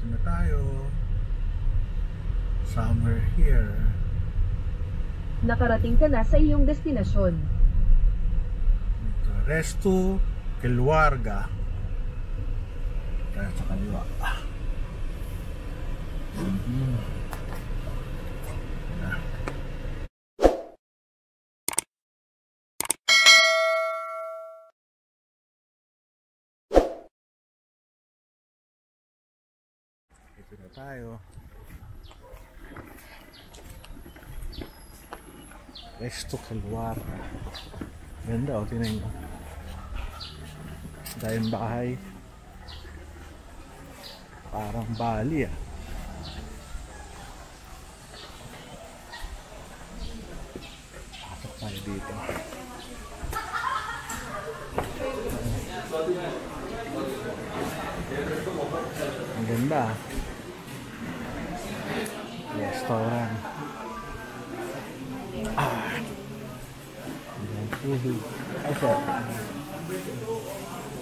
Dito na tayo. Somewhere here. Nakarating ka na sa iyong destinasyon. Dito, Resto Keluarga. Tayo sa kaliwa. Dito na tayo. Resto Keluarga. Ganda o, tingnan nyo. Dahil bahay. Parang Bali ah. Pasok tayo dito. Ang ganda. Restaurant. Ay, sir.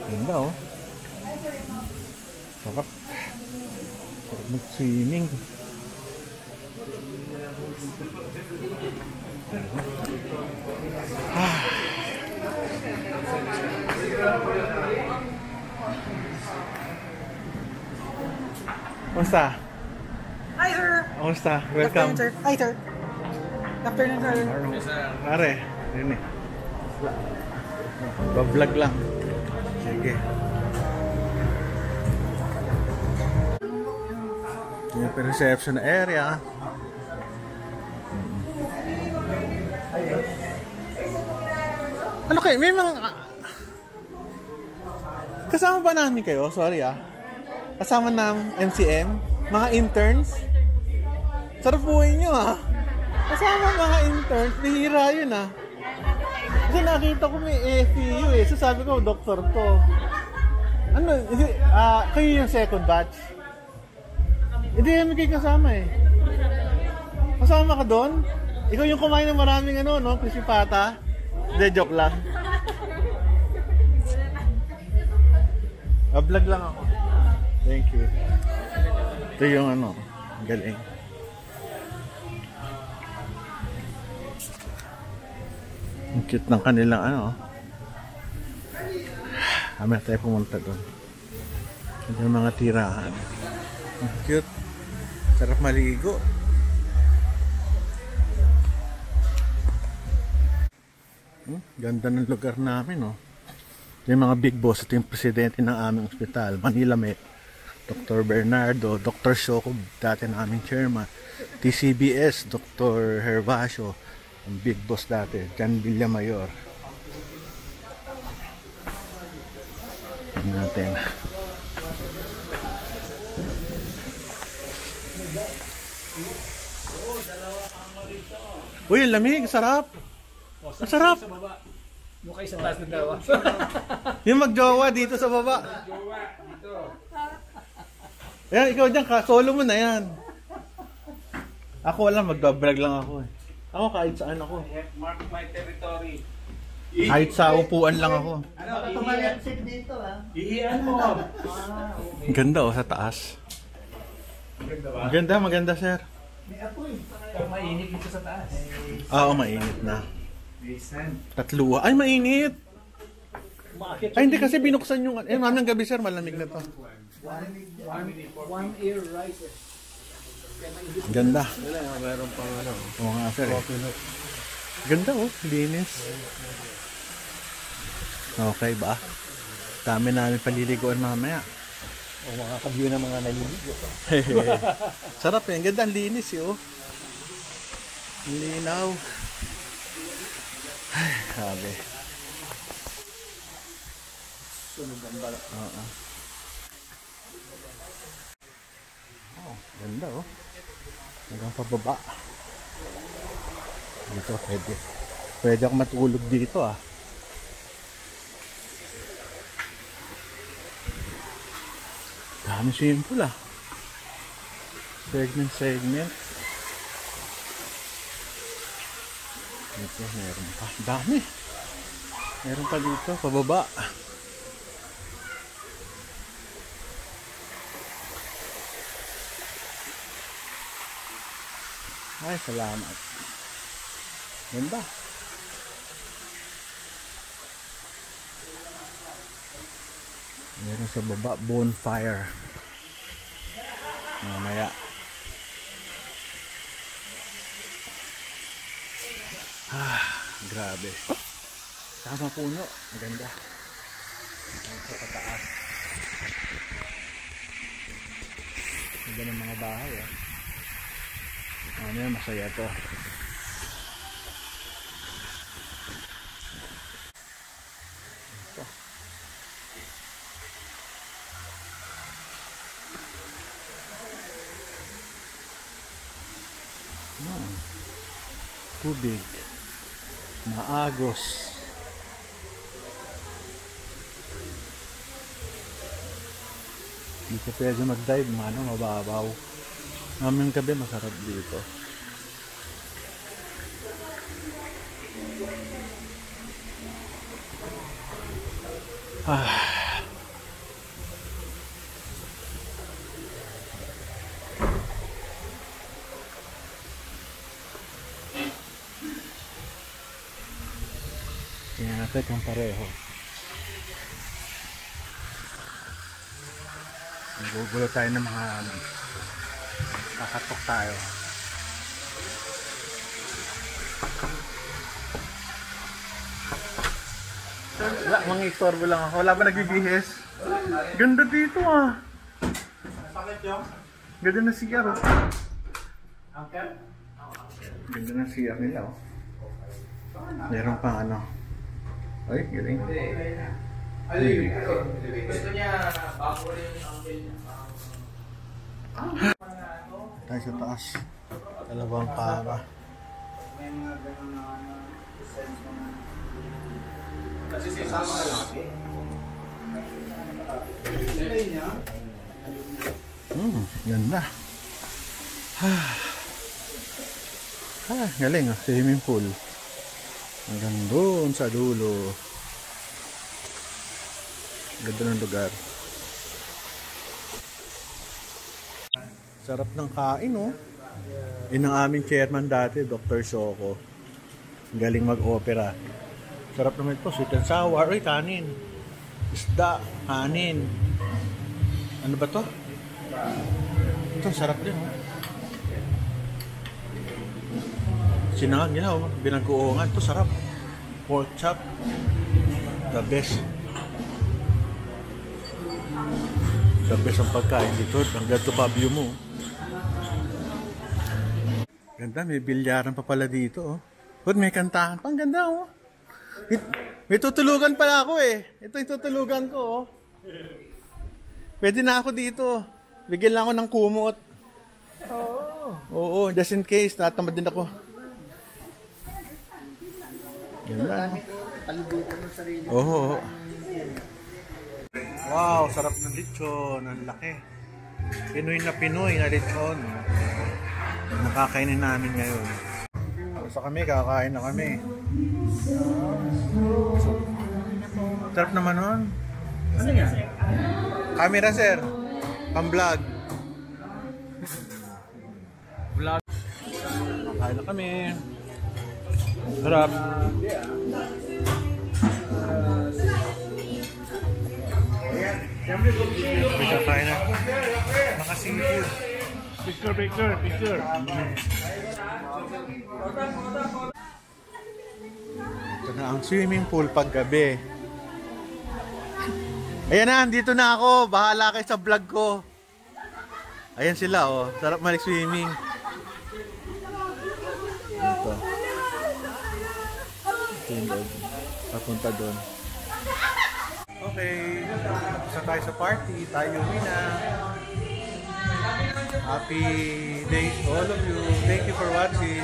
Ganda oh. Sarap. Sarap mag-swimming. Kamusta? Hi, sir. Kamusta? Welcome. Afternoon, sir. Hi, sir. Afternoon, sir. Pare, yun eh. Ba-vlog lang. Sige. Yung reception area. Ano kayo? May mga... Kasama ba namin kayo? Sorry ah. Kasama ng MCM? Mga interns? Sarap buhay nyo ah. Kasama mga interns. Bihira yun ah. Kasi nakita ko may AFU eh. So sabi ko, doktor to. Ano? Kayo yung second batch? Hindi kami kayo kasama eh. Kasama ka doon? Ikaw yung kumain ng maraming ano, no? Crispy pata? Hindi, joke lang. Vlog lang ako. Thank you. Ito yung ano, galing. Ang cute ng kanilang ano. Kami tayo pumunta doon. Ito yung mga tirahan. Ang cute. Sarap maligo. Ganda ng lugar namin, no? Ito yung mga big boss. Ito yung presidente ng aming ospital, Manila Met. Dr. Bernardo, Dr. Shoko, dati na aming chairman. TCBS, Dr. Hervasio, ang big boss dati, Jan Villamayor. Tingnan natin. Uy, lamig, sarap. Masarap. Mukha isang taas ng dawa. Yung magjowa dito sa baba. Jowa, dito. Ayan, ikaw dyan ka. Solo mo na yan. Ako wala, magbablog lang ako eh. Ako kahit saan ako. Mark my territory. Kahit sa upuan lang ako. Ano, tumalansin dito ah. Ihian mo. Ang ganda oh, sa taas. Maganda sir. Mainit dito sa taas. Oo, mainit na. Tatlo. Ay, mainit. Ay, hindi kasi binuksan yung... Eh, mamayang gabi sir, malamig na to. One ear riser. Ganda. Meron pang ano. Oo nga sir eh. Ganda oh, linis. Okay ba? Dami namin paliliguan mamaya. O mga kabyo ng mga naliligo. Sarap eh, ang ganda, ang linis eh oh. Linaw. Ay, sabi. Sunog ang balak. Oo. Oh, ganda oh. Hanggang pababa. Dito, pwede. Pwede ako matulog dito ah. Dami swimming pool ah. Segment. Dito, meron pa. Dami. Meron pa dito, pababa. Ay, salamat. Ganda. Meron sa baba, bonfire. Mamaya. Grabe. Tama puno. Maganda. Sa pataas. Ganda ng mga bahay. Mamaya masaya to. Tubig. Maagos. Hindi ka pwede mag-dive, mababaw. Mamayang gabi masarap dito. Tingnan natin kung pareho. Gugulo tayo ng mga kakatok tayo. Wala, mga istorbo lang ako. Wala ba nagbibihis? Ganda dito ah. Ganda na CR oh. Ganda na CR nila oh. Meron pang ano. Ay, galing. Gusto niya, bago rin yung uncle niya. Tayo sa taas. Dalawang kama. May mga ganun na sense mo na. Kasi sisama ka lang. Ganda. Galing ah. Swimming pool. Hanggang doon sa dulo. Ganda ng lugar. Sarap ng kain oh. Yun ang aming chairman dati, Dr. Soko. Galing mag-opera. Sarap naman ito, sweet and sour. Uy, kanin. Isda, kanin. Ano ba to? Ito, sarap din oh. Sinangag niya oh. Binag-uungan. Ito, sarap. Pork chop. The best. The best ang pagkain dito. Hanggang to pa view mo. Ganda, may bilyaran pa pala dito oh. But may kantahan pa. Ang ganda oh. May tutulugan pala ako eh. Ito yung tutulugan ko oh. Pwede na ako dito. Bigyan lang ako ng kumot. Oo, just in case. Tatamad din ako. Ganda. Oo. Wow, sarap ng lechon. Ang laki. Pinoy na lechon. Nakakainin namin ngayon. Basta kami, kakain na kami. Sarap naman nun. Ano yan? Camera sir. Pang-vlog. Vlog. Kakain na kami. Sarap. Kakain na. Nakasingkid. Picture. Ito na ang swimming pool paggabi. Ayan na, dito na ako. Bahala kayo sa vlog ko. Ayan sila oh. Sarap mag-swimming. Ito. Papunta doon. Okay. Tapos na tayo sa party. Tayo na. Happy days to all of you. Thank you for watching.